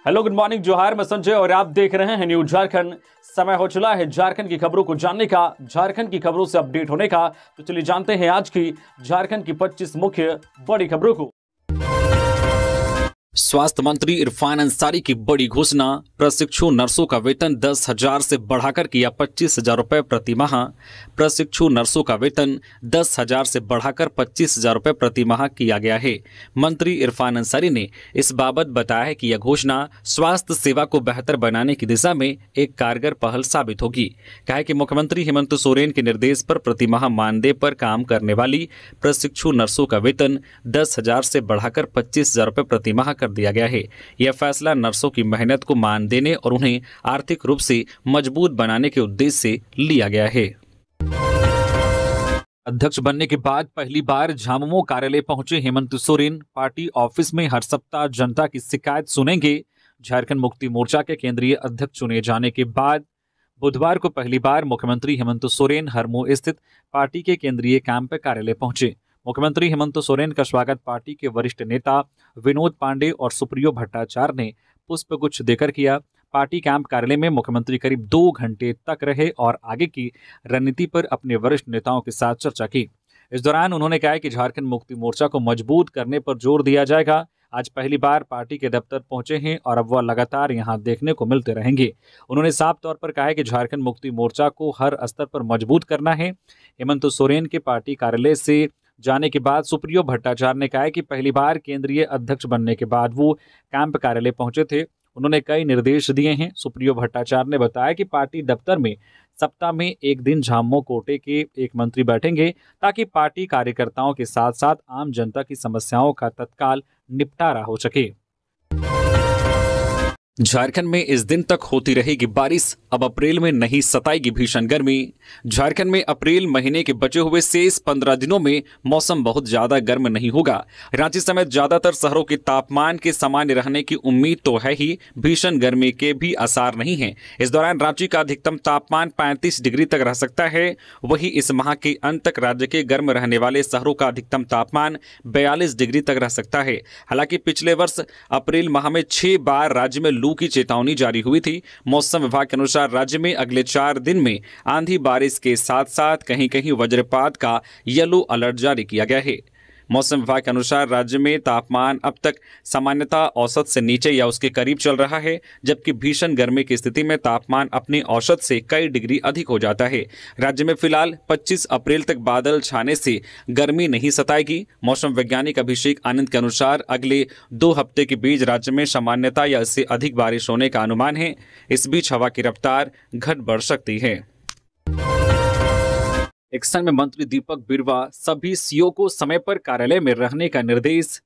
Hello, good morning, जोहार। मैं संजय और आप देख रहे हैं न्यूज झारखंड। समय हो चला है झारखंड की खबरों को जानने का, झारखंड की खबरों से अपडेट होने का। तो चलिए जानते हैं आज की झारखंड की 25 मुख्य बड़ी खबरों को। स्वास्थ्य मंत्री इरफान अंसारी की बड़ी घोषणा, प्रशिक्षु नर्सों का वेतन 10,000 से बढ़ाकर किया 25,000 रुपए प्रति माह। प्रशिक्षु नर्सों का वेतन 10,000 से बढ़ाकर 25,000 रुपए प्रति माह किया गया है। मंत्री इरफान अंसारी ने इस बाबत बताया है कि यह घोषणा स्वास्थ्य सेवा को बेहतर बनाने की दिशा में एक कारगर पहल साबित होगी। कहा है कि मुख्यमंत्री हेमंत सोरेन के निर्देश पर प्रति माह मानदेय पर काम करने वाली प्रशिक्षु नर्सों का वेतन 10,000 से बढ़ाकर 25,000 रुपए प्रति माह कर दिया गया है। यह फैसला नर्सों की मेहनत को मान देने और उन्हें आर्थिक रूप से मजबूत बनाने के उद्देश्य से लिया गया है। अध्यक्ष बनने के बाद पहली बार झामुमो कार्यालय पहुंचे हेमंत सोरेन। पार्टी ऑफिस में हर सप्ताह जनता की शिकायत सुनेंगे। झारखंड मुक्ति मोर्चा के केंद्रीय अध्यक्ष चुने जाने के बाद बुधवार को पहली बार मुख्यमंत्री हेमंत सोरेन हरमो स्थित पार्टी के केंद्रीय कैंप कार्यालय पहुंचे। मुख्यमंत्री हेमंत सोरेन का स्वागत पार्टी के वरिष्ठ नेता विनोद पांडे और सुप्रियो भट्टाचार्य ने पुष्पगुच्छ देकर किया। पार्टी कैंप कार्यालय में मुख्यमंत्री करीब 2 घंटे तक रहे और आगे की रणनीति पर अपने वरिष्ठ नेताओं के साथ चर्चा की। इस दौरान उन्होंने कहा कि झारखंड मुक्ति मोर्चा को मजबूत करने पर जोर दिया जाएगा। आज पहली बार पार्टी के दफ्तर पहुंचे हैं और अब वह लगातार यहां देखने को मिलते रहेंगे। उन्होंने साफ तौर पर कहा है कि झारखंड मुक्ति मोर्चा को हर स्तर पर मजबूत करना है। हेमंत सोरेन के पार्टी कार्यालय से जाने के बाद सुप्रियो भट्टाचार्य ने कहा कि पहली बार केंद्रीय अध्यक्ष बनने के बाद वो कैंप कार्यालय पहुंचे थे। उन्होंने कई निर्देश दिए हैं। सुप्रियो भट्टाचार्य ने बताया कि पार्टी दफ्तर में सप्ताह में एक दिन झामुमो कोटे के एक मंत्री बैठेंगे ताकि पार्टी कार्यकर्ताओं के साथ साथ आम जनता की समस्याओं का तत्काल निपटारा हो सके। झारखंड में इस दिन तक होती रहेगी बारिश, अब अप्रैल में नहीं सताएगी भीषण गर्मी। झारखंड में अप्रैल महीने के बचे हुए शेष 15 दिनों में मौसम बहुत ज्यादा गर्म नहीं होगा। रांची समेत ज्यादातर शहरों के तापमान के सामान्य रहने की उम्मीद तो है ही, भीषण गर्मी के भी आसार नहीं है। इस दौरान रांची का अधिकतम तापमान 35 डिग्री तक रह सकता है। वहीं इस माह के अंत तक राज्य के गर्म रहने वाले शहरों का अधिकतम तापमान 42 डिग्री तक रह सकता है। हालांकि पिछले वर्ष अप्रैल माह में 6 बार राज्य में लू की चेतावनी जारी हुई थी। मौसम विभाग के अनुसार राज्य में अगले 4 दिन में आंधी बारिश के साथ साथ कहीं कहीं वज्रपात का येलो अलर्ट जारी किया गया है। मौसम विभाग के अनुसार राज्य में तापमान अब तक सामान्यतः औसत से नीचे या उसके करीब चल रहा है, जबकि भीषण गर्मी की स्थिति में तापमान अपने औसत से कई डिग्री अधिक हो जाता है। राज्य में फिलहाल 25 अप्रैल तक बादल छाने से गर्मी नहीं सताएगी। मौसम वैज्ञानिक अभिषेक आनंद के अनुसार अगले 2 हफ्ते के बीच राज्य में सामान्यतः या इससे अधिक बारिश होने का अनुमान है। इस बीच हवा की रफ्तार घट बढ़ सकती है। एक्शन में मंत्री दीपक बिरुवा, सभी सीओ को समय पर कार्यालय में रहने का निर्देश।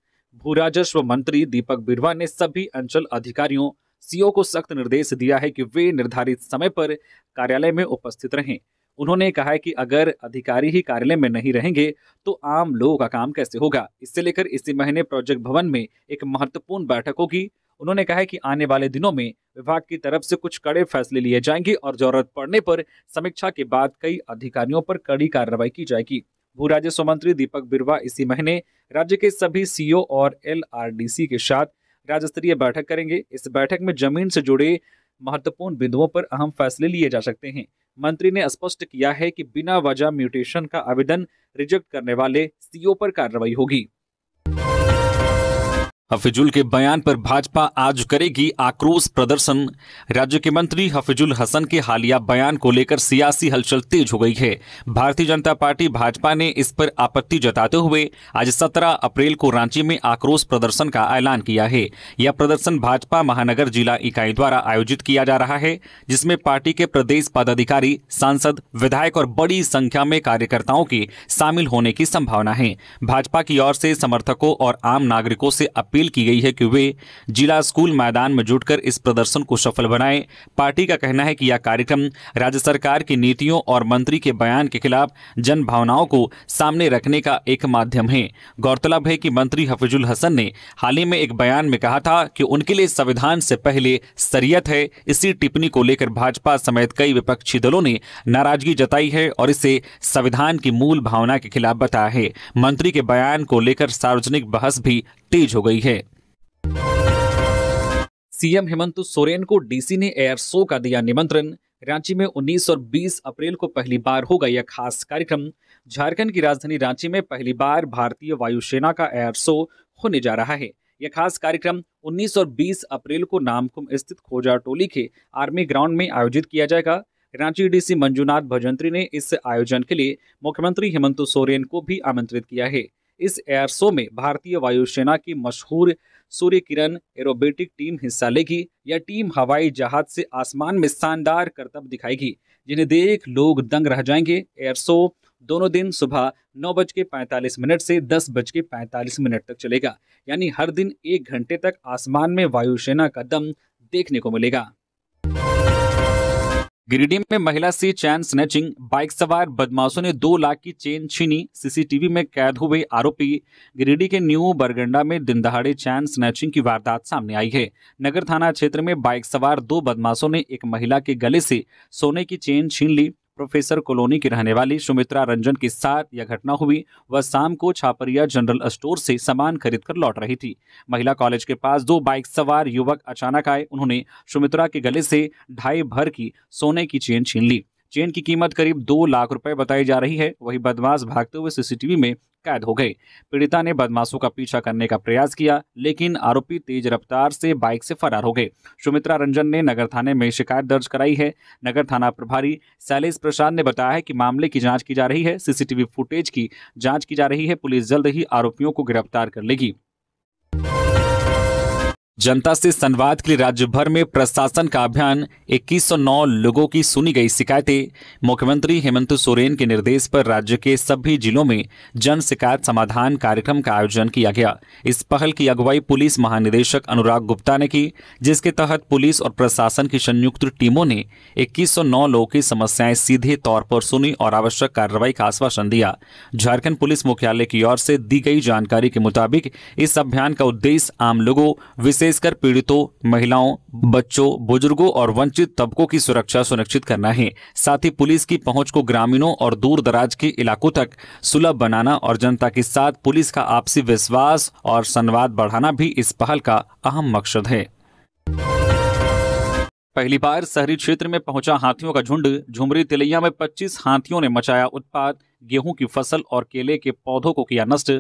भू राजस्व मंत्री दीपक बिरुवा ने सभी अंचल अधिकारियों सीओ को सख्त निर्देश दिया है कि वे निर्धारित समय पर कार्यालय में उपस्थित रहें। उन्होंने कहा है कि अगर अधिकारी ही कार्यालय में नहीं रहेंगे तो आम लोगों का काम कैसे होगा। इससे लेकर इसी महीने प्रोजेक्ट भवन में एक महत्वपूर्ण बैठक होगी। उन्होंने कहा है कि आने वाले दिनों में विभाग की तरफ से कुछ कड़े फैसले लिए जाएंगे और जरूरत पड़ने पर समीक्षा के बाद कई अधिकारियों पर कड़ी कार्रवाई की जाएगी। भू राजस्व मंत्री दीपक बिरुवा इसी महीने राज्य के सभी सीओ और एलआरडीसी के साथ राज्य स्तरीय बैठक करेंगे। इस बैठक में जमीन से जुड़े महत्वपूर्ण बिंदुओं पर अहम फैसले लिए जा सकते हैं। मंत्री ने स्पष्ट किया है कि बिना वजह म्यूटेशन का आवेदन रिजेक्ट करने वाले सीओ पर कार्रवाई होगी। हफीजुल के बयान पर भाजपा आज करेगी आक्रोश प्रदर्शन। राज्य के मंत्री हफीजुल हसन के हालिया बयान को लेकर सियासी हलचल तेज हो गई है। भारतीय जनता पार्टी भाजपा ने इस पर आपत्ति जताते हुए आज 17 अप्रैल को रांची में आक्रोश प्रदर्शन का ऐलान किया है। यह प्रदर्शन भाजपा महानगर जिला इकाई द्वारा आयोजित किया जा रहा है, जिसमें पार्टी के प्रदेश पदाधिकारी, सांसद, विधायक और बड़ी संख्या में कार्यकर्ताओं के शामिल होने की संभावना है। भाजपा की ओर से समर्थकों और आम नागरिकों से अपील की गई है कि वे जिला स्कूल मैदान में जुटकर इस प्रदर्शन को सफल बनाएं। पार्टी का कहना है कि यह कार्यक्रम राज्य सरकार की नीतियों और मंत्री के बयान के खिलाफ जन भावनाओं को सामने रखने का एक माध्यम है। गौरतलब है कि मंत्री हफीजुल हसन ने हाल ही में एक बयान में कहा था कि उनके लिए संविधान से पहले शरीयत है। इसी टिप्पणी को लेकर भाजपा समेत कई विपक्षी दलों ने नाराजगी जताई है और इसे संविधान की मूल भावना के खिलाफ बताया है। मंत्री के बयान को लेकर सार्वजनिक बहस भी तेज हो गई है। सीएम हेमंत सोरेन को डीसी ने एयर शो का दिया निमंत्रण। रांची में 19 और 20 अप्रैल को पहली बार होगा यह खास कार्यक्रम। झारखंड की राजधानी रांची में पहली बार भारतीय वायुसेना का एयर शो होने जा रहा है। यह खास कार्यक्रम 19 और 20 अप्रैल को नामकुम स्थित खोजा टोली के आर्मी ग्राउंड में आयोजित किया जाएगा। रांची डीसी मंजूनाथ भजंत्री ने इस आयोजन के लिए मुख्यमंत्री हेमंत सोरेन को भी आमंत्रित किया है। इस एयर शो में भारतीय वायुसेना की मशहूर सूर्य किरण एरोबेटिक टीम हिस्सा लेगी। यह टीम हवाई जहाज से आसमान में शानदार करतब दिखाएगी, जिन्हें देख लोग दंग रह जाएंगे। एयर शो दोनों दिन सुबह 9:45 से 10:45 तक चलेगा, यानी हर दिन 1 घंटे तक आसमान में वायुसेना का दम देखने को मिलेगा। गिरिडीह में महिला से चैन स्नैचिंग, बाइक सवार बदमाशों ने 2 लाख की चेन छीनी, सीसीटीवी में कैद हुए आरोपी। गिरिडीह के न्यू बरगंडा में दिनदहाड़े चैन स्नैचिंग की वारदात सामने आई है। नगर थाना क्षेत्र में बाइक सवार 2 बदमाशों ने एक महिला के गले से सोने की चेन छीन ली। प्रोफेसर कॉलोनी की रहने वाली सुमित्रा रंजन के साथ यह घटना हुई। वह शाम को छापरिया जनरल स्टोर से सामान खरीदकर लौट रही थी। महिला कॉलेज के पास 2 बाइक सवार युवक अचानक आए। उन्होंने सुमित्रा के गले से 2.5 भर की सोने की चेन छीन ली। चेन की कीमत करीब 2 लाख रुपए बताई जा रही है। वही बदमाश भागते हुए सीसीटीवी में कैद हो गए। पीड़िता ने बदमाशों का पीछा करने का प्रयास किया, लेकिन आरोपी तेज रफ्तार से बाइक से फरार हो गए। सुमित्रा रंजन ने नगर थाने में शिकायत दर्ज कराई है। नगर थाना प्रभारी शैलेश प्रसाद ने बताया है कि मामले की जांच की जा रही है। सीसीटीवी फुटेज की जांच की जा रही है। पुलिस जल्द ही आरोपियों को गिरफ्तार कर लेगी। जनता से संवाद के लिए राज्य भर में प्रशासन का अभियान, 2109 लोगों की सुनी गई शिकायतें। मुख्यमंत्री हेमंत सोरेन के निर्देश पर राज्य के सभी जिलों में जन शिकायत समाधान कार्यक्रम का आयोजन किया गया। इस पहल की अगुवाई पुलिस महानिदेशक अनुराग गुप्ता ने की, जिसके तहत पुलिस और प्रशासन की संयुक्त टीमों ने 2109 लोगों की समस्याएं सीधे तौर पर सुनी और आवश्यक कार्रवाई का आश्वासन दिया। झारखंड पुलिस मुख्यालय की ओर से दी गई जानकारी के मुताबिक इस अभियान का उद्देश्य आम लोगों, विशेषकर पीड़ितों, महिलाओं, बच्चों, बुजुर्गों और वंचित तबकों की सुरक्षा सुनिश्चित करना है। साथ ही पुलिस की पहुंच को ग्रामीणों और दूर दराज के इलाकों तक सुलभ बनाना और जनता के साथ पुलिस का आपसी विश्वास और संवाद बढ़ाना भी इस पहल का अहम मकसद है। पहली बार शहरी क्षेत्र में पहुंचा हाथियों का झुंड। झुमरी तिलैया में 25 हाथियों ने मचाया उत्पात, गेहूं की फसल और केले के पौधों को किया नष्ट।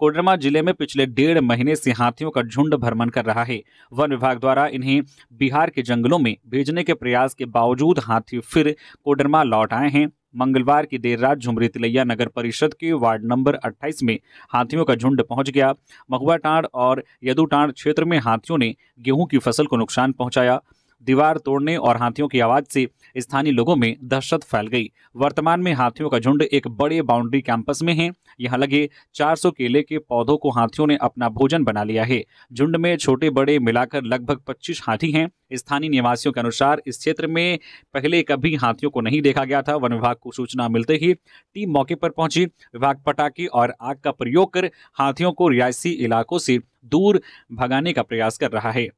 कोडरमा जिले में पिछले 1.5 महीने से हाथियों का झुंड भ्रमण कर रहा है। वन विभाग द्वारा इन्हें बिहार के जंगलों में भेजने के प्रयास के बावजूद हाथी फिर कोडरमा लौट आए हैं। मंगलवार की देर रात झुमरी तिलैया नगर परिषद के वार्ड नंबर 28 में हाथियों का झुंड पहुंच गया। महुआटांड़ और यदुटांड़ क्षेत्र में हाथियों ने गेहूं की फसल को नुकसान पहुंचाया। दीवार तोड़ने और हाथियों की आवाज से स्थानीय लोगों में दहशत फैल गई। वर्तमान में हाथियों का झुंड एक बड़े बाउंड्री कैंपस में है। यहां लगे 400 केले के पौधों को हाथियों ने अपना भोजन बना लिया है। झुंड में छोटे बड़े मिलाकर लगभग 25 हाथी हैं। स्थानीय निवासियों के अनुसार इस क्षेत्र में पहले कभी हाथियों को नहीं देखा गया था। वन विभाग को सूचना मिलते ही टीम मौके पर पहुंची। विभाग पटाखे और आग का प्रयोग कर हाथियों को रिहायशी इलाकों से दूर भगाने का प्रयास कर रहा है।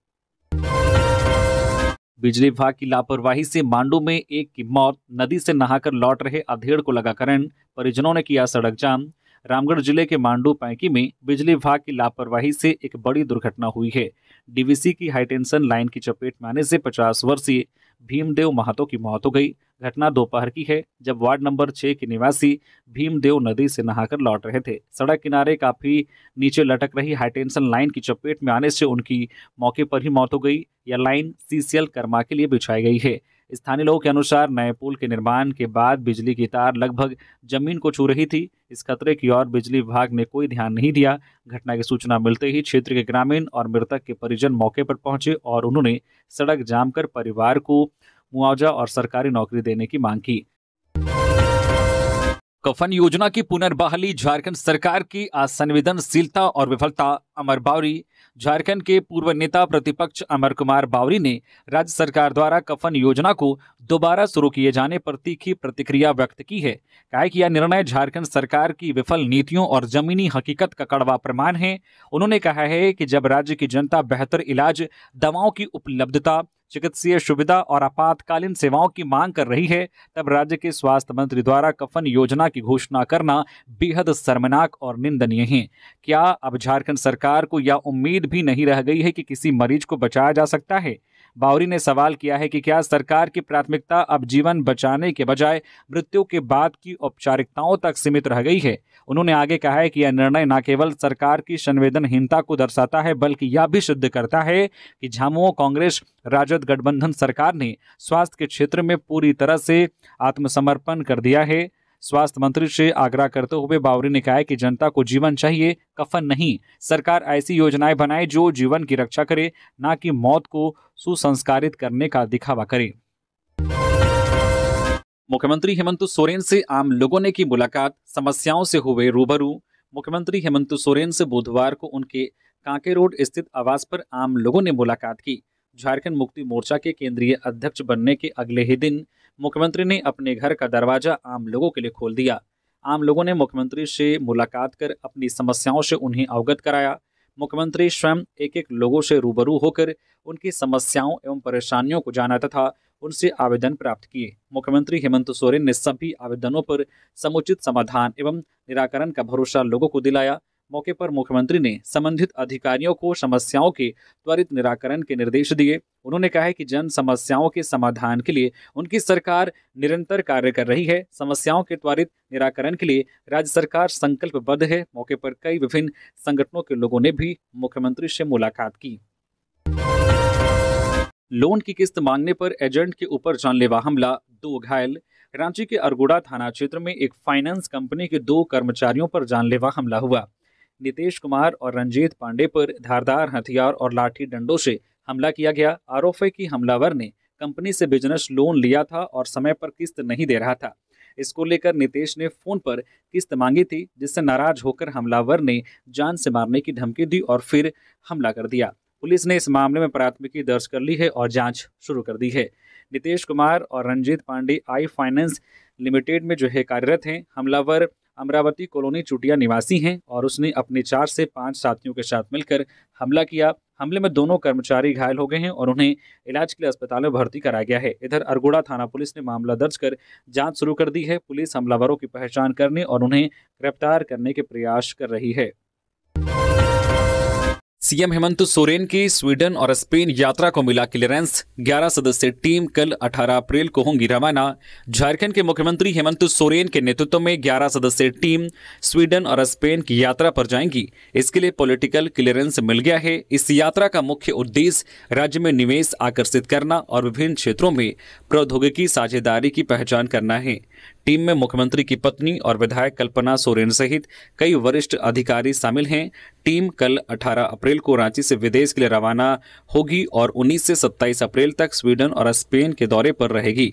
बिजली विभाग की लापरवाही से मांडू में एक की मौत। नदी से नहाकर लौट रहे अधेड़ को लगा करंट, परिजनों ने किया सड़क जाम। रामगढ़ जिले के मांडू पैंकी में बिजली विभाग की लापरवाही से एक बड़ी दुर्घटना हुई है। डीवीसी की हाईटेंशन लाइन की चपेट में आने से 50 वर्षीय भीमदेव महतो की मौत हो गई। घटना दोपहर की है, जब वार्ड नंबर 6 के निवासी भीमदेव नदी से नहाकर लौट रहे थे। सड़क किनारे काफी नीचे लटक रही हाईटेंशन लाइन की चपेट में आने से उनकी मौके पर ही मौत हो गई। यह लाइन सीसीएल कर्मा के लिए बिछाई गई है। स्थानीय लोगों के अनुसार नए पुल के निर्माण के बाद बिजली की तार लगभग जमीन को छू रही थी। इस खतरे की ओर बिजली विभाग ने कोई ध्यान नहीं दिया। घटना की सूचना मिलते ही क्षेत्र के ग्रामीण और मृतक के परिजन मौके पर पहुंचे और उन्होंने सड़क जाम कर परिवार को मुआवजा और सरकारी नौकरी देने की मांग की। कफन योजना की पुनर्बहाली, झारखंड सरकार की असंवेदनशीलता और विफलता। अमर बावरी। झारखंड के पूर्व नेता प्रतिपक्ष अमर कुमार बावरी ने राज्य सरकार द्वारा कफन योजना को दोबारा शुरू किए जाने पर तीखी प्रतिक्रिया व्यक्त की है। कहा कि यह निर्णय झारखंड सरकार की विफल नीतियों और जमीनी हकीकत का कड़वा प्रमाण है। उन्होंने कहा है कि जब राज्य की जनता बेहतर इलाज, दवाओं की उपलब्धता, चिकित्सीय सुविधा और आपातकालीन सेवाओं की मांग कर रही है, तब राज्य के स्वास्थ्य मंत्री द्वारा कफन योजना की घोषणा करना बेहद शर्मनाक और निंदनीय है। क्या अब झारखंड सरकार को यह उम्मीद भी नहीं रह गई है कि किसी मरीज को बचाया जा सकता है? बावरी ने सवाल किया है कि क्या सरकार की प्राथमिकता अब जीवन बचाने के बजाय मृत्यु के बाद की औपचारिकताओं तक सीमित रह गई है। उन्होंने आगे कहा है कि यह निर्णय न केवल सरकार की संवेदनहीनता को दर्शाता है, बल्कि यह भी सिद्ध करता है कि झामुमो कांग्रेस राजद गठबंधन सरकार ने स्वास्थ्य के क्षेत्र में पूरी तरह से आत्मसमर्पण कर दिया है। स्वास्थ्य मंत्री से आग्रह करते हुए बावरी ने कहा है कि जनता को जीवन चाहिए, कफन नहीं। सरकार ऐसी योजनाएं बनाए जो जीवन की रक्षा करे, ना कि मौत को सुसंस्कारित करने का दिखावा करे। मुख्यमंत्री हेमंत सोरेन से आम लोगों ने की मुलाकात, समस्याओं से हुए रूबरू। मुख्यमंत्री हेमंत सोरेन से बुधवार को उनके कांके रोड स्थित आवास पर आम लोगों ने मुलाकात की। झारखंड मुक्ति मोर्चा के केंद्रीय अध्यक्ष बनने के अगले ही दिन मुख्यमंत्री ने अपने घर का दरवाजा आम लोगों के लिए खोल दिया। आम लोगों ने मुख्यमंत्री से मुलाकात कर अपनी समस्याओं से उन्हें अवगत कराया। मुख्यमंत्री स्वयं एक एक लोगों से रूबरू होकर उनकी समस्याओं एवं परेशानियों को जाना तथा उनसे आवेदन प्राप्त किए। मुख्यमंत्री हेमंत सोरेन ने सभी आवेदनों पर समुचित समाधान एवं निराकरण का भरोसा लोगों को दिलाया। मौके पर मुख्यमंत्री ने संबंधित अधिकारियों को समस्याओं के त्वरित निराकरण के निर्देश दिए। उन्होंने कहा है कि जन समस्याओं के समाधान के लिए उनकी सरकार निरंतर कार्य कर रही है। समस्याओं के त्वरित निराकरण के लिए राज्य सरकार संकल्पबद्ध है। मौके पर कई विभिन्न संगठनों के लोगों ने भी मुख्यमंत्री से मुलाकात की। लोन की किस्त मांगने पर एजेंट के ऊपर जानलेवा हमला, 2 घायल। रांची के अरगोड़ा थाना क्षेत्र में एक फाइनेंस कंपनी के 2 कर्मचारियों पर जानलेवा हमला हुआ। नितेश कुमार और रंजीत पांडे पर धारदार हथियार और लाठी डंडों से हमला किया गया। आरोप है कि हमलावर ने कंपनी से बिजनेस लोन लिया था और समय पर किस्त नहीं दे रहा था। इसको लेकर नितेश ने फोन पर किस्त मांगी थी, जिससे नाराज होकर हमलावर ने जान से मारने की धमकी दी और फिर हमला कर दिया। पुलिस ने इस मामले में प्राथमिकी दर्ज कर ली है और जांच शुरू कर दी है। नितेश कुमार और Ranjit Pandey I finance limited में कार्यरत हैं। हमलावर अमरावती कॉलोनी चुटिया निवासी हैं और उसने अपने 4 से 5 साथियों के साथ मिलकर हमला किया। हमले में दोनों कर्मचारी घायल हो गए हैं और उन्हें इलाज के लिए अस्पताल में भर्ती कराया गया है। इधर अरगोड़ा थाना पुलिस ने मामला दर्ज कर जांच शुरू कर दी है। पुलिस हमलावरों की पहचान करने और उन्हें गिरफ्तार करने के प्रयास कर रही है। सीएम हेमंत सोरेन की स्वीडन और स्पेन यात्रा को मिला क्लियरेंस। 11 सदस्यीय टीम कल 18 अप्रैल को होंगी रवाना। झारखंड के मुख्यमंत्री हेमंत सोरेन के नेतृत्व में 11 सदस्यीय टीम स्वीडन और स्पेन की यात्रा पर जाएंगी। इसके लिए पॉलिटिकल क्लियरेंस मिल गया है। इस यात्रा का मुख्य उद्देश्य राज्य में निवेश आकर्षित करना और विभिन्न क्षेत्रों में प्रौद्योगिकी साझेदारी की पहचान करना है। टीम में मुख्यमंत्री की पत्नी और विधायक कल्पना सोरेन सहित कई वरिष्ठ अधिकारी शामिल हैं। टीम कल 18 अप्रैल को रांची से विदेश के लिए रवाना होगी और 19 से 27 अप्रैल तक स्वीडन और स्पेन के दौरे पर रहेगी।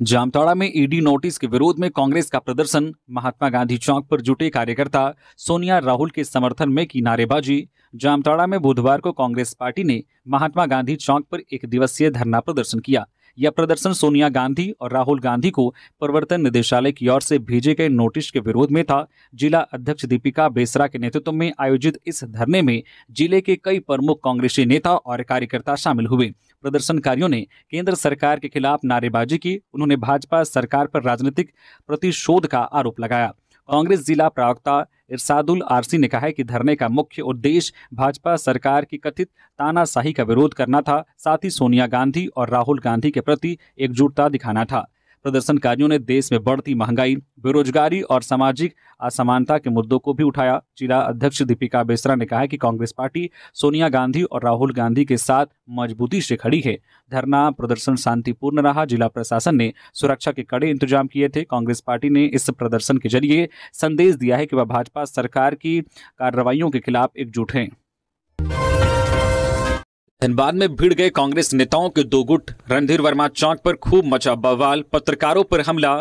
जामताड़ा में ईडी नोटिस के विरोध में कांग्रेस का प्रदर्शन। महात्मा गांधी चौक पर जुटे कार्यकर्ता सोनिया राहुल के समर्थन में की नारेबाजी। जामताड़ा में बुधवार को कांग्रेस पार्टी ने महात्मा गांधी चौक पर 1 दिवसीय धरना प्रदर्शन किया। यह प्रदर्शन सोनिया गांधी और राहुल गांधी को प्रवर्तन निदेशालय की ओर से भेजे गए नोटिस के विरोध में था। जिला अध्यक्ष दीपिका बेसरा के नेतृत्व में आयोजित इस धरने में जिले के कई प्रमुख कांग्रेसी नेता और कार्यकर्ता शामिल हुए। प्रदर्शनकारियों ने केंद्र सरकार के खिलाफ नारेबाजी की। उन्होंने भाजपा सरकार पर राजनीतिक प्रतिशोध का आरोप लगाया। कांग्रेस जिला प्रवक्ता इरशादुल आरसी ने कहा है कि धरने का मुख्य उद्देश्य भाजपा सरकार की कथित तानाशाही का विरोध करना था, साथ ही सोनिया गांधी और राहुल गांधी के प्रति एकजुटता दिखाना था। प्रदर्शनकारियों ने देश में बढ़ती महंगाई, बेरोजगारी और सामाजिक असमानता के मुद्दों को भी उठाया। जिला अध्यक्ष दीपिका बेसरा ने कहा कि कांग्रेस पार्टी सोनिया गांधी और राहुल गांधी के साथ मजबूती से खड़ी है। धरना प्रदर्शन शांतिपूर्ण रहा। जिला प्रशासन ने सुरक्षा के कड़े इंतजाम किए थे। कांग्रेस पार्टी ने इस प्रदर्शन के जरिए संदेश दिया है कि वह भाजपा सरकार की कार्रवाइयों के खिलाफ एकजुट है। धनबाद में भिड़ गए कांग्रेस नेताओं के 2 गुट। रणधीर वर्मा चौक पर खूब मचा बवाल, पत्रकारों पर हमला।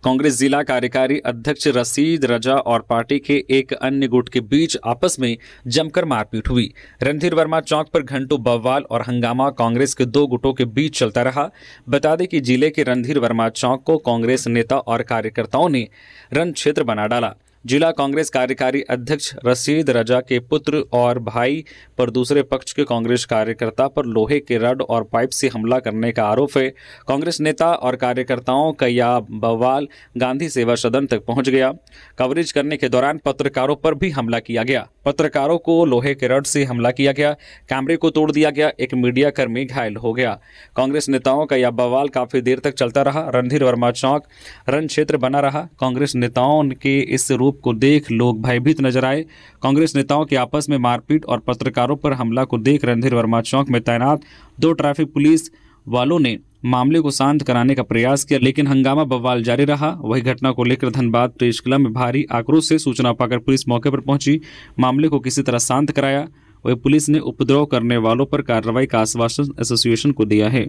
कांग्रेस जिला कार्यकारी अध्यक्ष रशीद रजा और पार्टी के एक अन्य गुट के बीच आपस में जमकर मारपीट हुई। रणधीर वर्मा चौक पर घंटों बवाल और हंगामा कांग्रेस के 2 गुटों के बीच चलता रहा। बता दें कि जिले के रणधीर वर्मा चौक को कांग्रेस नेता और कार्यकर्ताओं ने रण क्षेत्र बना डाला। जिला कांग्रेस कार्यकारी अध्यक्ष रशीद रजा के पुत्र और भाई पर दूसरे पक्ष के कांग्रेस कार्यकर्ता पर लोहे के रड और पाइप से हमला करने का आरोप है। कांग्रेस नेता और कार्यकर्ताओं का यह बवाल गांधी सेवा सदन तक पहुंच गया। कवरेज करने के दौरान पत्रकारों पर भी हमला किया गया। पत्रकारों को लोहे के रड से हमला किया गया, कैमरे को तोड़ दिया गया, एक मीडिया कर्मी घायल हो गया। कांग्रेस नेताओं का यह बवाल काफी देर तक चलता रहा। रणधीर वर्मा चौक रण क्षेत्र बना रहा। कांग्रेस नेताओं के इस रूप को देख लोग भयभीत नजर आए। कांग्रेस नेताओं के आपस में मारपीट और पत्रकारों पर हमला को देख रणधीर वर्मा चौक में तैनात 2 ट्रैफिक पुलिस वालों ने मामले को शांत कराने का प्रयास किया, लेकिन हंगामा बवाल जारी रहा। वही घटना को लेकर धनबाद प्रेस क्लब में भारी आक्रोश से सूचना पाकर पुलिस मौके पर पहुंची, मामले को किसी तरह शांत कराया। वही पुलिस ने उपद्रव करने वालों पर कार्रवाई का आश्वासन एसोसिएशन को दिया है।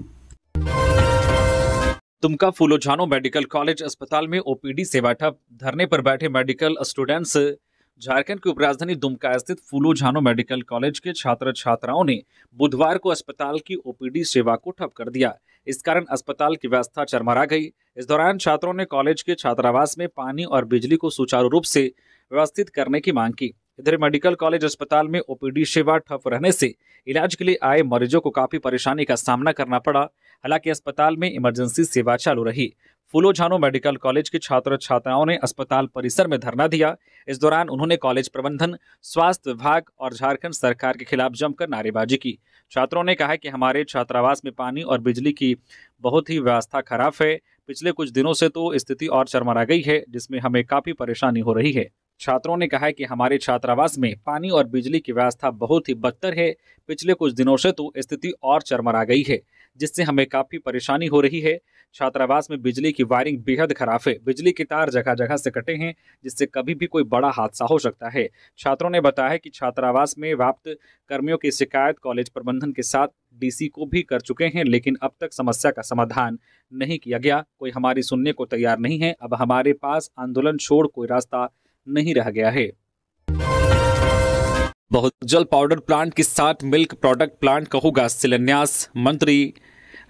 दुमका फूलो झानो मेडिकल कॉलेज अस्पताल में ओपीडी सेवा ठप। धरने पर बैठे मेडिकल स्टूडेंट्स। झारखंड की उपराजधानी दुमका स्थित फूलो झानो मेडिकल कॉलेज के छात्र छात्राओं ने बुधवार को अस्पताल की ओपीडी सेवा को ठप कर दिया। इस कारण अस्पताल की व्यवस्था चरमरा गई। इस दौरान छात्रों ने कॉलेज के छात्रावास में पानी और बिजली को सुचारू रूप से व्यवस्थित करने की मांग की। इधर मेडिकल कॉलेज अस्पताल में ओपीडी सेवा ठप रहने से इलाज के लिए आए मरीजों को काफी परेशानी का सामना करना पड़ा। हालांकि अस्पताल में इमरजेंसी सेवा चालू रही। फूलो झानो मेडिकल कॉलेज के छात्र छात्राओं ने अस्पताल परिसर में धरना दिया। इस दौरान उन्होंने कॉलेज प्रबंधन, स्वास्थ्य विभाग और झारखंड सरकार के खिलाफ जमकर नारेबाजी की। छात्रों ने कहा कि हमारे छात्रावास में पानी और बिजली की बहुत ही व्यवस्था खराब है। पिछले कुछ दिनों से तो स्थिति और चरमरा गई है, जिसमें हमें काफी परेशानी हो रही है। छात्रों ने कहा कि हमारे छात्रावास में पानी और बिजली की व्यवस्था बहुत ही बदतर है। पिछले कुछ दिनों से तो स्थिति और चरमरा गई है, जिससे हमें काफी परेशानी हो रही है। छात्रावास में बिजली की वायरिंग बेहद खराब है। बिजली के तार जगह जगह से कटे हैं, जिससे कभी भी कोई बड़ा हादसा हो सकता है। छात्रों ने बताया कि छात्रावास में व्याप्त कर्मियों की शिकायत कॉलेज प्रबंधन के साथ डीसी को भी कर चुके हैं, लेकिन अब तक समस्या का समाधान नहीं किया गया। कोई हमारी सुनने को तैयार नहीं है। अब हमारे पास आंदोलन छोड़ कोई रास्ता नहीं रह गया है। बहुत जल्द पाउडर प्लांट के साथ मिल्क प्रोडक्ट प्लांट का होगा शिलान्यास। मंत्री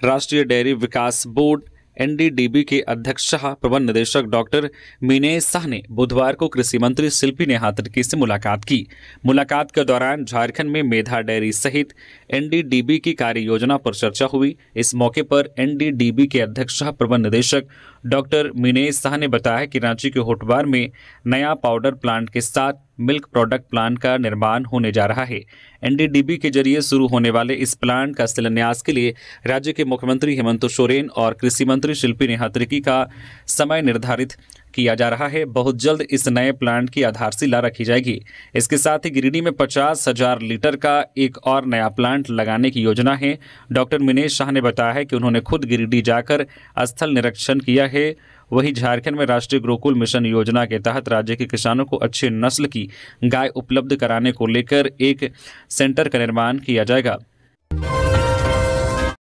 राष्ट्रीय डेयरी विकास बोर्ड एनडीडीबी के अध्यक्ष सह प्रबंध निदेशक डॉक्टर मीनेश शाह ने बुधवार को कृषि मंत्री शिल्पी नेहातरकी से मुलाकात की। मुलाकात के दौरान झारखंड में मेधा डेयरी सहित एनडीडीबी की कार्य योजना पर चर्चा हुई। इस मौके पर एनडीडीबी के अध्यक्ष सह प्रबंध निदेशक डॉक्टर मीनेश शाह ने बताया कि रांची के होटवार में नया पाउडर प्लांट के साथ मिल्क प्रोडक्ट प्लांट का निर्माण होने जा रहा है। एनडीडीबी के जरिए शुरू होने वाले इस प्लांट का शिलान्यास के लिए राज्य के मुख्यमंत्री हेमंत सोरेन और कृषि मंत्री शिल्पी नेहातरकी का समय निर्धारित किया जा रहा है। बहुत जल्द इस नए प्लांट की आधारशिला रखी जाएगी। इसके साथ ही गिरिडीह में 50,000 लीटर का एक और नया प्लांट लगाने की योजना है। डॉक्टर मीनेश शाह ने बताया है कि उन्होंने खुद गिरिडीह जाकर स्थल निरीक्षण किया है। वहीं झारखंड में राष्ट्रीय गुरुकुल मिशन योजना के तहत राज्य के किसानों को अच्छी नस्ल की गाय उपलब्ध कराने को लेकर एक सेंटर का निर्माण किया जाएगा।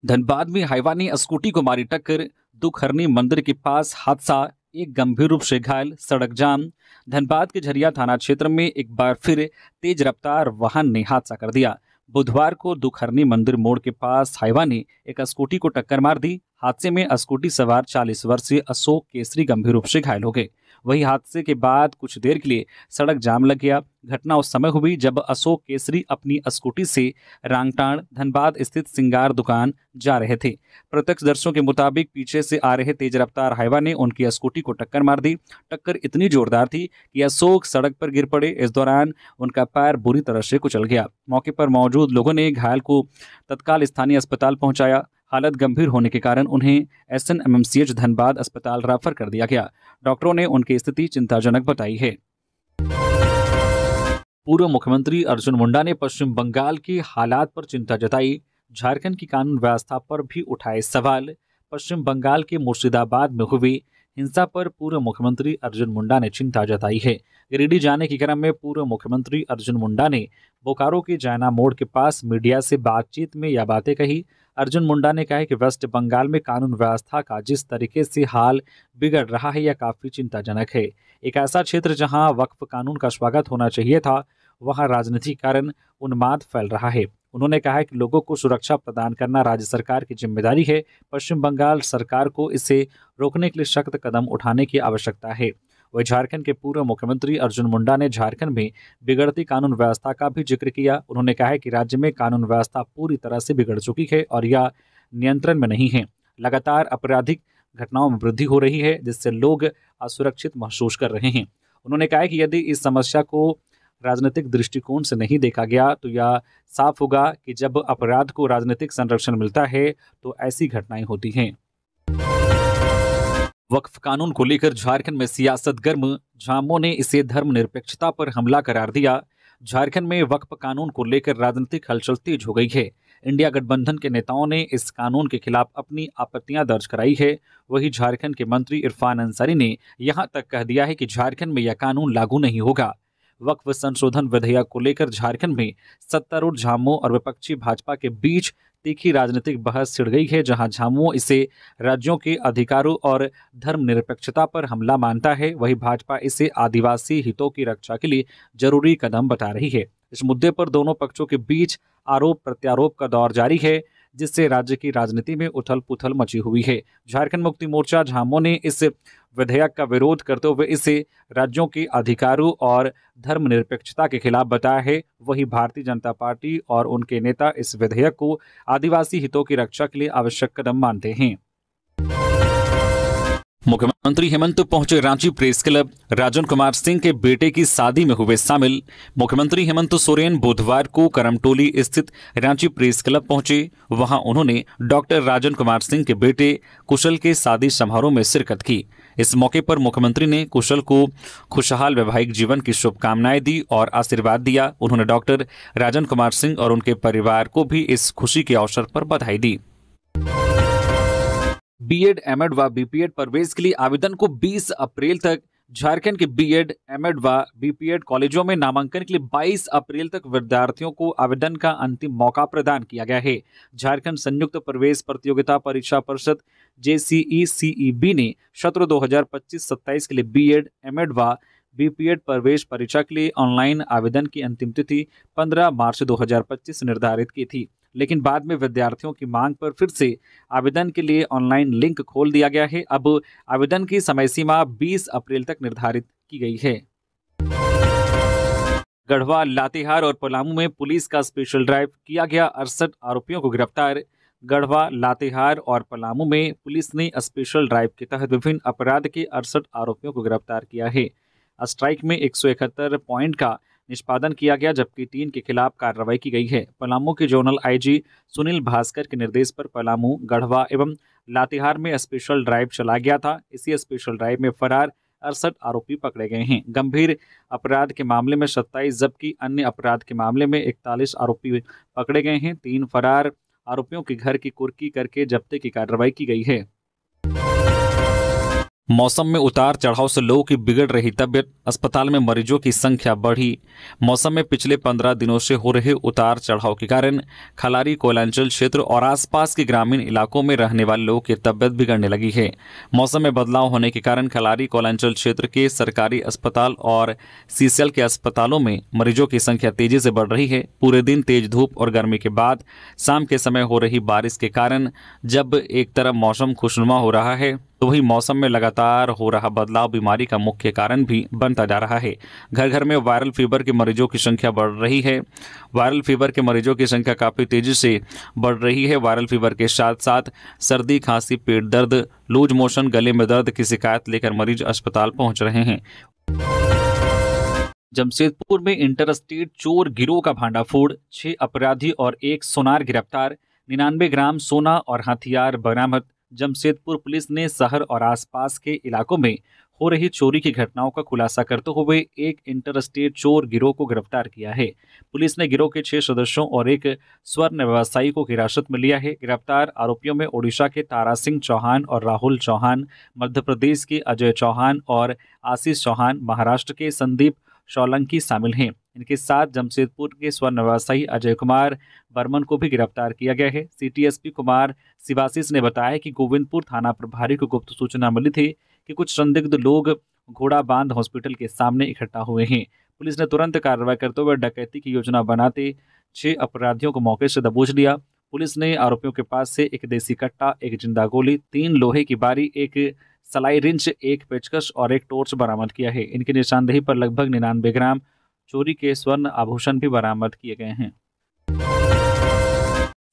धनबाद में हाईवा ने स्कूटी को मारी टक्कर। दुखहरनी मंदिर के पास हादसा, एक गंभीर रूप से घायल, सड़क जाम। धनबाद के झरिया थाना क्षेत्र में एक बार फिर तेज रफ्तार वाहन ने हादसा कर दिया। बुधवार को दुखहरनी मंदिर मोड़ के पास हाईवा ने एक स्कूटी को टक्कर मार दी। हादसे में स्कूटी सवार 40 वर्षीय अशोक केसरी गंभीर रूप से घायल हो गए। वही हादसे के बाद कुछ देर के लिए सड़क जाम लग गया। घटना उस समय हुई जब अशोक केसरी अपनी स्कूटी से रांगटाण धनबाद स्थित सिंगार दुकान जा रहे थे। प्रत्यक्षदर्शियों के मुताबिक पीछे से आ रहे तेज रफ्तार हाईवा ने उनकी स्कूटी को टक्कर मार दी। टक्कर इतनी जोरदार थी कि अशोक सड़क पर गिर पड़े। इस दौरान उनका पैर बुरी तरह से कुचल गया। मौके पर मौजूद लोगों ने घायल को तत्काल स्थानीय अस्पताल पहुंचाया। हालत गंभीर होने के कारण उन्हें SNMMCH धनबाद अस्पताल रेफर कर दिया गया। डॉक्टरों ने उनकी स्थिति चिंताजनक बताई है। पूर्व मुख्यमंत्री अर्जुन मुंडा ने पश्चिम बंगाल के हालात पर चिंता जताई। झारखंड की कानून व्यवस्था पर भी उठाए सवाल। पश्चिम बंगाल के मुर्शिदाबाद में हुई हिंसा पर पूर्व मुख्यमंत्री अर्जुन मुंडा ने चिंता जताई है। गिरिडीह जाने के क्रम में पूर्व मुख्यमंत्री अर्जुन मुंडा ने बोकारो के जैना मोड़ के पास मीडिया से बातचीत में यह बातें कही। अर्जुन मुंडा ने कहा कि वेस्ट बंगाल में कानून व्यवस्था का जिस तरीके से हाल बिगड़ रहा है, यह काफ़ी चिंताजनक है। एक ऐसा क्षेत्र जहां वक्फ कानून का स्वागत होना चाहिए था, वहां राजनीतिक कारण उन्माद फैल रहा है। उन्होंने कहा कि लोगों को सुरक्षा प्रदान करना राज्य सरकार की जिम्मेदारी है। पश्चिम बंगाल सरकार को इसे रोकने के लिए सख्त कदम उठाने की आवश्यकता है। वही झारखंड के पूर्व मुख्यमंत्री अर्जुन मुंडा ने झारखंड में बिगड़ती कानून व्यवस्था का भी जिक्र किया। उन्होंने कहा है कि राज्य में कानून व्यवस्था पूरी तरह से बिगड़ चुकी है और यह नियंत्रण में नहीं है। लगातार आपराधिक घटनाओं में वृद्धि हो रही है, जिससे लोग असुरक्षित महसूस कर रहे हैं। उन्होंने कहा है कि यदि इस समस्या को राजनीतिक दृष्टिकोण से नहीं देखा गया तो यह साफ होगा कि जब अपराध को राजनीतिक संरक्षण मिलता है तो ऐसी घटनाएं होती हैं। वक्फ कानून को लेकर झारखंड में सियासत गर्म, झामुमो ने इसे धर्मनिरपेक्षता पर हमला करार दिया। झारखंड में वक्फ कानून को लेकर राजनीतिक हलचल तेज हो गई है। इंडिया गठबंधन के नेताओं ने इस कानून के खिलाफ अपनी आपत्तियां दर्ज कराई है। वहीं झारखंड के मंत्री इरफान अंसारी ने यहां तक कह दिया है कि झारखंड में यह कानून लागू नहीं होगा। वक्फ संशोधन विधेयक को लेकर झारखंड में सत्तारूढ़ झामुमो और विपक्षी भाजपा के बीच तीखी राजनीतिक बहस छिड़ गई है, जहां झामुमो इसे राज्यों के अधिकारों और धर्मनिरपेक्षता पर हमला मानता है, वहीं भाजपा इसे आदिवासी हितों की रक्षा के लिए जरूरी कदम बता रही है। इस मुद्दे पर दोनों पक्षों के बीच आरोप प्रत्यारोप का दौर जारी है, जिससे राज्य की राजनीति में उथल पुथल मची हुई है। झारखंड मुक्ति मोर्चा झामुमो ने इस विधेयक का विरोध करते हुए इसे राज्यों के अधिकारों और धर्मनिरपेक्षता के खिलाफ बताया है। वहीं भारतीय जनता पार्टी और उनके नेता इस विधेयक को आदिवासी हितों की रक्षा के लिए आवश्यक कदम मानते हैं। मुख्यमंत्री हेमंत पहुंचे रांची प्रेस क्लब, राजन कुमार सिंह के बेटे की शादी में हुए शामिल। मुख्यमंत्री हेमंत सोरेन बुधवार को करमटोली स्थित रांची प्रेस क्लब पहुंचे। वहां उन्होंने डॉक्टर राजन कुमार सिंह के बेटे कुशल के शादी समारोह में शिरकत की। इस मौके पर मुख्यमंत्री ने कुशल को खुशहाल वैवाहिक जीवन की शुभकामनाएं दी और आशीर्वाद दिया। उन्होंने डॉक्टर राजन कुमार सिंह और उनके परिवार को भी इस खुशी के अवसर पर बधाई दी। बीएड, एमएड व बीपीएड प्रवेश के लिए आवेदन को 20 अप्रैल तक। झारखंड के बीएड, एमएड व बीपीएड कॉलेजों में नामांकन के लिए 22 अप्रैल तक विद्यार्थियों को आवेदन का अंतिम मौका प्रदान किया गया है। झारखंड संयुक्त प्रवेश प्रतियोगिता परीक्षा परिषद JCE-CEB ने सत्र 2025-27 के लिए बीएड, एमएड व बीपीएड प्रवेश परीक्षा के लिए ऑनलाइन आवेदन की अंतिम तिथि 15 मार्च 2025 निर्धारित की थी, लेकिन बाद में विद्यार्थियों की मांग पर फिर से आवेदन के लिए ऑनलाइन लिंक खोल दिया गया है। अब आवेदन की समय सीमा 20 अप्रैल तक निर्धारित की गई है। गढ़वा, लातेहार और पलामू में पुलिस का स्पेशल ड्राइव किया गया, 68 आरोपियों को गिरफ्तार। गढ़वा, लातेहार और पलामू में पुलिस ने स्पेशल ड्राइव के तहत विभिन्न अपराध के 68 आरोपियों को गिरफ्तार किया है। स्ट्राइक में 171 पॉइंट का निष्पादन किया गया, जबकि 3 के खिलाफ कार्रवाई की गई है। पलामू के जोनल आईजी सुनील भास्कर के निर्देश पर पलामू, गढ़वा एवं लातेहार में स्पेशल ड्राइव चलाया गया था। इसी स्पेशल ड्राइव में फरार 68 आरोपी पकड़े गए हैं। गंभीर अपराध के मामले में 27 जबकि अन्य अपराध के मामले में 41 आरोपी पकड़े गए हैं। 3 फरार आरोपियों के घर की कुर्की करके जब्ती की कार्रवाई की गई है। मौसम में उतार चढ़ाव से लोगों की बिगड़ रही तबीयत, अस्पताल में मरीजों की संख्या बढ़ी। मौसम में पिछले 15 दिनों से हो रहे उतार चढ़ाव के कारण खलारी, कोयलांचल क्षेत्र और आसपास के ग्रामीण इलाकों में रहने वाले लोगों की तबीयत बिगड़ने लगी है। मौसम में बदलाव होने के कारण खलारी, कोयलांचल क्षेत्र के सरकारी अस्पताल और सीसीएल के अस्पतालों में मरीजों की संख्या तेजी से बढ़ रही है। पूरे दिन तेज धूप और गर्मी के बाद शाम के समय हो रही बारिश के कारण जब एक तरफ मौसम खुशनुमा हो रहा है तो वही मौसम में लगातार हो रहा बदलाव बीमारी का मुख्य कारण भी बनता जा रहा है। घर घर में वायरल फीवर के मरीजों की संख्या बढ़ रही है। वायरल फीवर के मरीजों की संख्या काफ़ी तेजी से बढ़ रही है। वायरल फीवर के साथ साथ सर्दी, खांसी, पेट दर्द, लूज मोशन, गले में दर्द की शिकायत लेकर मरीज अस्पताल पहुंच रहे हैं। जमशेदपुर में इंटरस्टेट चोर गिरोह का भांडाफोड़, 6 अपराधी और 1 सोनार गिरफ्तार। 99 ग्राम सोना और हथियार बरामद। जमशेदपुर पुलिस ने शहर और आसपास के इलाकों में हो रही चोरी की घटनाओं का खुलासा करते हुए एक इंटरस्टेट चोर गिरोह को गिरफ्तार किया है। पुलिस ने गिरोह के 6 सदस्यों और एक स्वर्ण व्यवसायी को हिरासत में लिया है। गिरफ्तार आरोपियों में ओडिशा के तारा सिंह चौहान और राहुल चौहान, मध्य प्रदेश के अजय चौहान और आशीष चौहान, महाराष्ट्र के संदीप सोलंकी शामिल हैं। इनके साथ जमशेदपुर के स्वर्ण व्यवसायी अजय कुमार बर्मन को भी गिरफ्तार किया गया है। सीटीएसपी कुमार शिवाशीष ने बताया कि गोविंदपुर थाना प्रभारी को गुप्त सूचना मिली थी कि कुछ संदिग्ध लोग घोड़ा बांध हॉस्पिटल के सामने इकट्ठा हुए हैं। पुलिस ने तुरंत कार्रवाई करते हुए डकैती की योजना बनाते 6 अपराधियों को मौके से दबोच लिया। पुलिस ने आरोपियों के पास से एक देसी कट्टा, एक जिंदा गोली, 3 लोहे की बारी, एक सलाई रिंच, एक पेचकश और एक टॉर्च बरामद किया है। इनकी निशानदेही पर लगभग 99 ग्राम चोरी के स्वर्ण आभूषण भी बरामद किए गए हैं।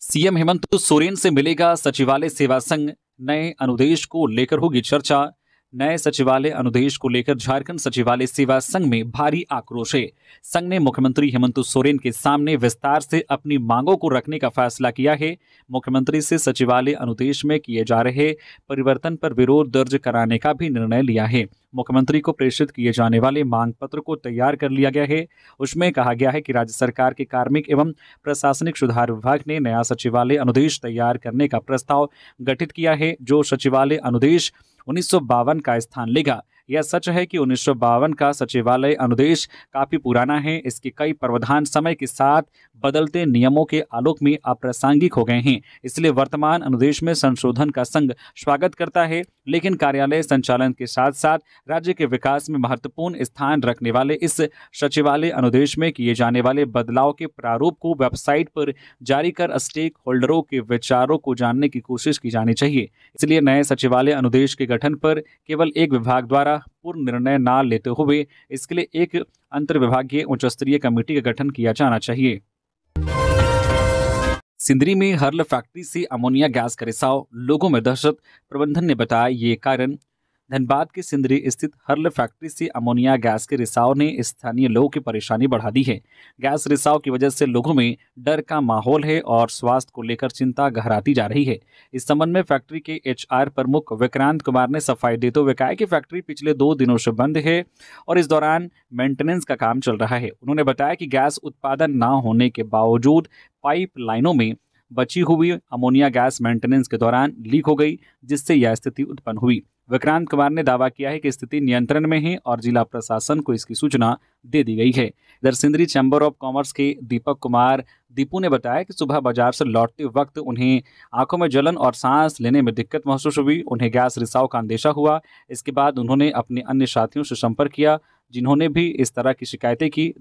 सीएम हेमंत सोरेन से मिलेगा सचिवालय सेवा संघ, नए अनुदेश को लेकर होगी चर्चा। नए सचिवालय अनुदेश को लेकर झारखंड सचिवालय सेवा संघ में भारी आक्रोश है। संघ ने मुख्यमंत्री हेमंत सोरेन के सामने विस्तार से अपनी मांगों को रखने का फैसला किया है। मुख्यमंत्री से सचिवालय अनुदेश में किए जा रहे परिवर्तन पर विरोध दर्ज कराने का भी निर्णय लिया है। मुख्यमंत्री को प्रेषित किए जाने वाले मांग पत्र को तैयार कर लिया गया है। उसमें कहा गया है कि राज्य सरकार के कार्मिक एवं प्रशासनिक सुधार विभाग ने नया सचिवालय अनुदेश तैयार करने का प्रस्ताव गठित किया है, जो सचिवालय अनुदेश 1952 का स्थान लेगा। यह सच है कि 1952 का सचिवालय अनुदेश काफी पुराना है। इसके कई प्रावधान समय के साथ बदलते नियमों के आलोक में अप्रासंगिक हो गए हैं। इसलिए वर्तमान अनुदेश में संशोधन का संघ स्वागत करता है, लेकिन कार्यालय संचालन के साथ साथ राज्य के विकास में महत्वपूर्ण स्थान रखने वाले इस सचिवालय अनुदेश में किए जाने वाले बदलाव के प्रारूप को वेबसाइट पर जारी कर स्टेक होल्डरों के विचारों को जानने की कोशिश की जानी चाहिए। इसलिए नए सचिवालय अनुदेश के गठन पर केवल एक विभाग द्वारा पूर्ण निर्णय न लेते हुए इसके लिए एक अंतर्विभागीय उच्च स्तरीय कमेटी का गठन किया जाना चाहिए। सिंदरी में हर्ल फैक्ट्री से अमोनिया गैस का रिसाव, लोगों में दहशत, प्रबंधन ने बताया ये कारण। धनबाद के सिंदरी स्थित हर्ल फैक्ट्री से अमोनिया गैस के रिसाव ने स्थानीय लोगों की परेशानी बढ़ा दी है। गैस रिसाव की वजह से लोगों में डर का माहौल है और स्वास्थ्य को लेकर चिंता गहराती जा रही है। इस संबंध में फैक्ट्री के एचआर प्रमुख विक्रांत कुमार ने सफाई देते हुए कहा कि फैक्ट्री पिछले 2 दिनों से बंद है और इस दौरान मेंटेनेंस का काम चल रहा है। उन्होंने बताया कि गैस उत्पादन न होने के बावजूद पाइप लाइनों में बची हुई अमोनिया गैस मेंटेनेंस के दौरान लीक हो गई, जिससे यह स्थिति उत्पन्न हुई। विक्रांत कुमार ने दावा किया है कि स्थिति नियंत्रण में है और जिला प्रशासन को इसकी सूचना दे दी गई है। इधर सिंदरी चैम्बर ऑफ कॉमर्स के दीपक कुमार दीपू ने बताया कि सुबह बाजार से लौटते वक्त उन्हें आंखों में जलन और सांस लेने में दिक्कत महसूस हुई। उन्हें गैस रिसाव का अंदेशा हुआ। इसके बाद उन्होंने अपने अन्य साथियों से संपर्क किया, जिन्होंने भी इस तरह की शिकायतें की।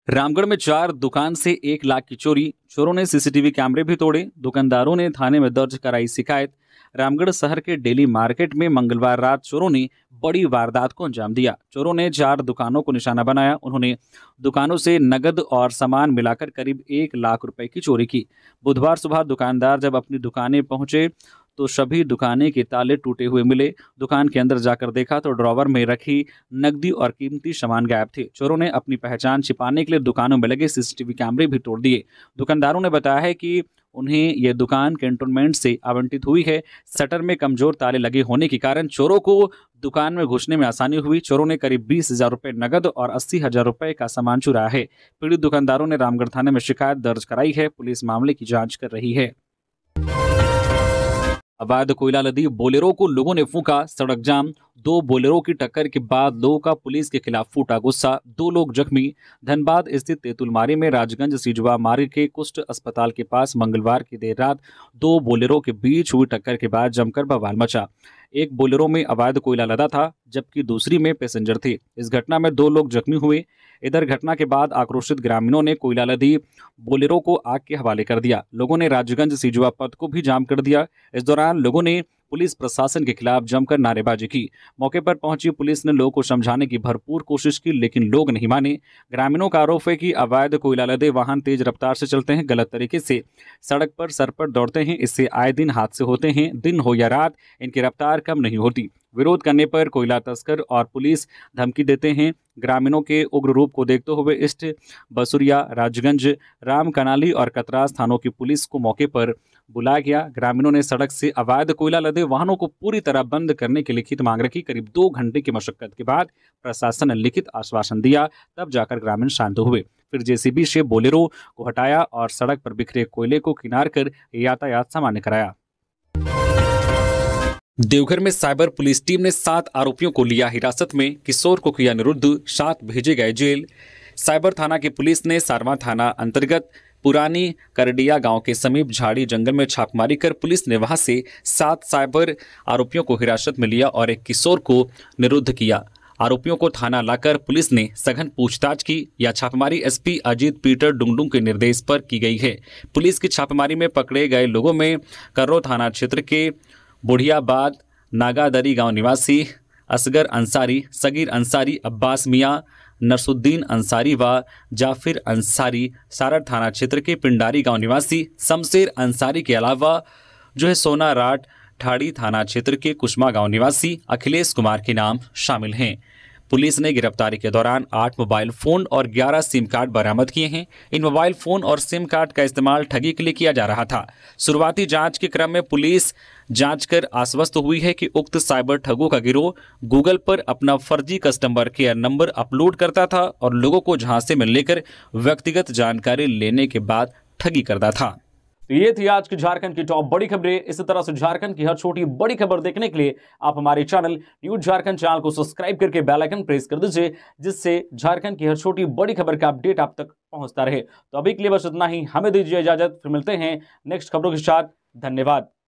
रामगढ़ में 4 दुकान से 1 लाख की चोरी, चोरों ने सीसीटीवी कैमरे भी तोड़े। दुकानदारों ने थाने में दर्ज कराई शिकायत। रामगढ़ शहर के डेली मार्केट में मंगलवार रात चोरों ने बड़ी वारदात को अंजाम दिया। चोरों ने 4 दुकानों को निशाना बनाया। उन्होंने दुकानों से नगद और सामान मिलाकर करीब 1 लाख रुपए की चोरी की। बुधवार सुबह दुकानदार जब अपनी दुकानें पहुंचे तो सभी दुकानें के ताले टूटे हुए मिले। दुकान के अंदर जाकर देखा तो ड्रॉवर में रखी नकदी और कीमती सामान गायब थे। चोरों ने अपनी पहचान छिपाने के लिए दुकानों में लगे सीसीटीवी कैमरे भी तोड़ दिए। दुकानदारों ने बताया है कि उन्हें यह दुकान कैंटोनमेंट से आवंटित हुई है। शटर में कमजोर ताले लगे होने के कारण चोरों को दुकान में घुसने में आसानी हुई। चोरों ने करीब 20,000 रुपये नगद और 80,000 रुपये का सामान चुराया है। पीड़ित दुकानदारों ने रामगढ़ थाने में शिकायत दर्ज कराई है। पुलिस मामले की जांच कर रही है। अवैध कोयला लदी बोलेरो को लोगों ने फूंका, सड़क जाम। 2 बोलेरो की टक्कर के बाद लोगों का पुलिस के खिलाफ फूटा गुस्सा, 2 लोग जख्मी। धनबाद स्थित तेतुलमारी में राजगंज सिजुआ मार्ग के कुष्ठ अस्पताल के पास मंगलवार की देर रात 2 बोलेरो के बीच हुई टक्कर के बाद जमकर बवाल मचा। एक बोलेरो में अवैध कोयला लदा था, जबकि दूसरी में पैसेंजर थे। इस घटना में 2 लोग जख्मी हुए। इधर घटना के बाद आक्रोशित ग्रामीणों ने कोयला लदी बोलेरो को आग के हवाले कर दिया। लोगों ने राजगंज सिजुआ पथ को भी जाम कर दिया। इस दौरान लोगों ने पुलिस प्रशासन के खिलाफ जमकर नारेबाजी की। मौके पर पहुंची पुलिस ने लोगों को समझाने की भरपूर कोशिश की, लेकिन लोग नहीं माने। ग्रामीणों का आरोप है कि अवैध कोयला लदे वाहन तेज रफ्तार से चलते हैं, गलत तरीके से सड़क पर सरपट दौड़ते हैं। इससे आए दिन हादसे होते हैं। दिन हो या रात इनकी रफ्तार कम नहीं होती। विरोध करने पर कोयला तस्कर और पुलिस धमकी देते हैं। ग्रामीणों के उग्र रूप को देखते हुए ईस्ट बसुरिया, राजगंज, राम कनाली और कतरास थानों की पुलिस को मौके पर बुलाया गया। ग्रामीणों ने सड़क से अवैध कोयला लदे वाहनों को पूरी तरह बंद करने की लिखित मांग रखी। करीब 2 घंटे की मशक्कत के बाद प्रशासन ने लिखित आश्वासन दिया, तब जाकर ग्रामीण शांत हुए। फिर जेसीबी से बोलेरो को हटाया और सड़क पर बिखरे कोयले को किनार कर यातायात सामान्य कराया। देवघर में साइबर पुलिस टीम ने 7 आरोपियों को लिया हिरासत में। किशोर को किया निरुद्ध, 7 भेजे गए जेल। साइबर थाना की पुलिस ने सारवा थाना अंतर्गत पुरानी करडिया गांव के समीप झाड़ी जंगल में छापेमारी कर पुलिस ने वहां से 7 साइबर आरोपियों को हिरासत में लिया और एक किशोर को निरुद्ध किया। आरोपियों को थाना लाकर पुलिस ने सघन पूछताछ की। यह छापेमारी एसपी अजीत पीटर डुंगडुंग के निर्देश पर की गई है। पुलिस की छापेमारी में पकड़े गए लोगों में कर्रो थाना क्षेत्र के बुढ़ियाबाद नागादरी गांव निवासी असगर अंसारी, सगीर अंसारी, अब्बास मियां, नरसुद्दीन अंसारी व जाफिर अंसारी सारड़ थाना क्षेत्र के पिंडारी गांव निवासी शमशेर अंसारी के अलावा जो है सोना राट ठाड़ी थाना क्षेत्र के कुशमा गांव निवासी अखिलेश कुमार के नाम शामिल हैं। पुलिस ने गिरफ्तारी के दौरान 8 मोबाइल फोन और 11 सिम कार्ड बरामद किए हैं। इन मोबाइल फोन और सिम कार्ड का इस्तेमाल ठगी के लिए किया जा रहा था। शुरुआती जांच के क्रम में पुलिस जांच कर आश्वस्त हुई है कि उक्त साइबर ठगों का गिरोह गूगल पर अपना फर्जी कस्टमर केयर नंबर अपलोड करता था और लोगों को झांसे में लेकर व्यक्तिगत जानकारी लेने के बाद ठगी करता था। तो ये थी आज की झारखंड की टॉप बड़ी खबरें। इसी तरह से झारखंड की हर छोटी बड़ी खबर देखने के लिए आप हमारे चैनल न्यूज झारखंड चैनल को सब्सक्राइब करके बेल आइकन प्रेस कर दीजिए, जिससे झारखंड की हर छोटी बड़ी खबर का अपडेट आप तक पहुंचता रहे। तो अभी के लिए बस इतना ही, हमें दीजिए इजाजत, फिर मिलते हैं नेक्स्ट खबरों के साथ। धन्यवाद।